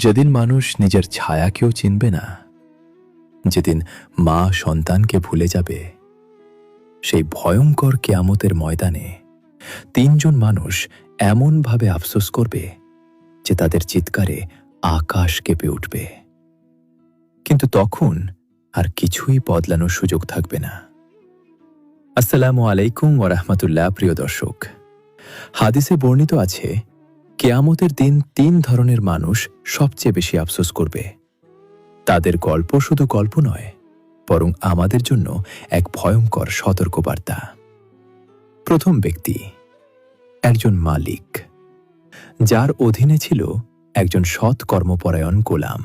যেদিন মানুষ নিজের ছায়াকেও চিনবে না, যেদিন মা সন্তানকে ভুলে যাবে, সেই ভয়ঙ্কর কিয়ামতের ময়দানে তিনজন মানুষ এমনভাবে আফসোস করবে যে তাদের চিৎকারে আকাশ কেঁপে উঠবে। কিন্তু তখন আর কিছুই বদলানোর সুযোগ থাকবে না। আসসালামু আলাইকুম ওয়া রাহমাতুল্লাহ। প্রিয় দর্শক, হাদিসে বর্ণিত আছে, কিয়ামতের দিন তিন ধরনের মানুষ সবচেয়ে বেশি আফসোস করবে। তাদের গল্প শুধু গল্প নয়, বরং আমাদের জন্য এক ভয়ঙ্কর সতর্কবার্তা। প্রথম ব্যক্তি, একজন মালিক, যার অধীনে ছিল একজন সৎ কর্মপরায়ণ গোলাম।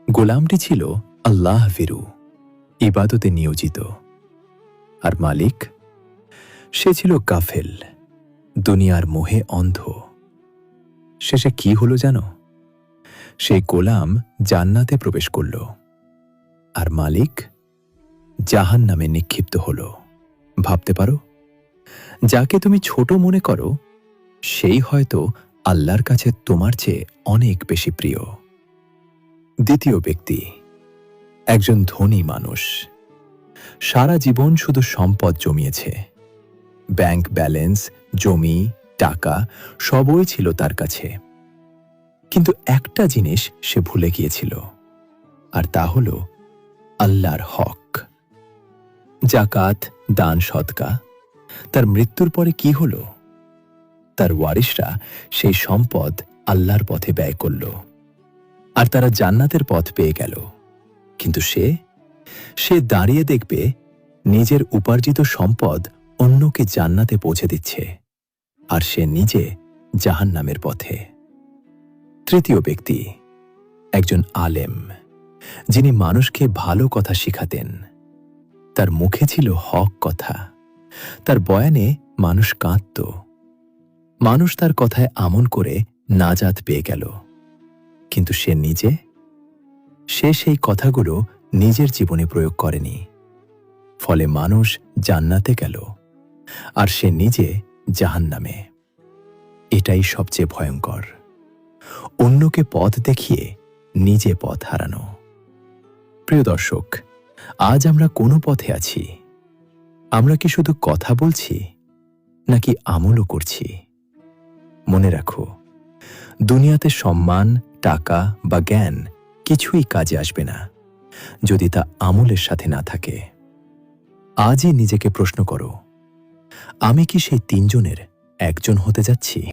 গোলামটি ছিল আল্লাহ ভীরু, ইবাদতে নিয়োজিত। আর মালিক, সে ছিল গাফেল, দুনিয়ার মোহে অন্ধ। শেষে কি হলো জানো? সেই গোলাম জান্নাতে প্রবেশ করল, আর মালিক জাহান্নামে নিক্ষিপ্ত হল। ভাবতে পারো, যাকে তুমি ছোট মনে করো, সেই হয়তো আল্লাহর কাছে তোমার চেয়ে অনেক বেশি প্রিয়। দ্বিতীয় ব্যক্তি, একজন ধনী মানুষ, সারা জীবন শুধু সম্পদ জমিয়েছে। ব্যাংক ব্যালেন্স, জমি, টাকা সবই ছিল তার কাছে। কিন্তু একটা জিনিস সে ভুলে গিয়েছিল, আর তা হল আল্লাহর হক। জাকাত, দান, সদকা। তার মৃত্যুর পরে কি হল? তার ওয়ারিশরা সেই সম্পদ আল্লাহর পথে ব্যয় করল, আর তারা জান্নাতের পথ পেয়ে গেল। কিন্তু সে দাঁড়িয়ে দেখবে নিজের উপার্জিত সম্পদ অন্যকে জান্নাতে পৌঁছে দিচ্ছে, আর সে নিজে জাহান্নামের পথে। তৃতীয় ব্যক্তি, একজন আলেম, যিনি মানুষকে ভালো কথা শিখাতেন। তার মুখে ছিল হক কথা, তার বয়ানে মানুষ কাঁদত। মানুষ তার কথায় আমল করে নাজাত পেয়ে গেল। কিন্তু সে সেই কথাগুলো নিজের জীবনে প্রয়োগ করেনি। ফলে মানুষ জান্নাতে গেল, আর সে নিজে জাহান্নামে। এটাই সবচেয়ে ভয়ঙ্কর, অন্যকে পথ দেখিয়ে নিজে পথ হারানো। প্রিয় দর্শক, আজ আমরা কোন পথে আছি? আমরা কি শুধু কথা বলছি, নাকি আমলও করছি? মনে রাখো, দুনিয়াতে সম্মান, টাকা বা জ্ঞান কিছুই কাজে আসবে না যদি তা আমলের সাথে না থাকে। আজই নিজেকে প্রশ্ন করো, আমি কি সেই তিনজনের একজন হতে যাচ্ছি?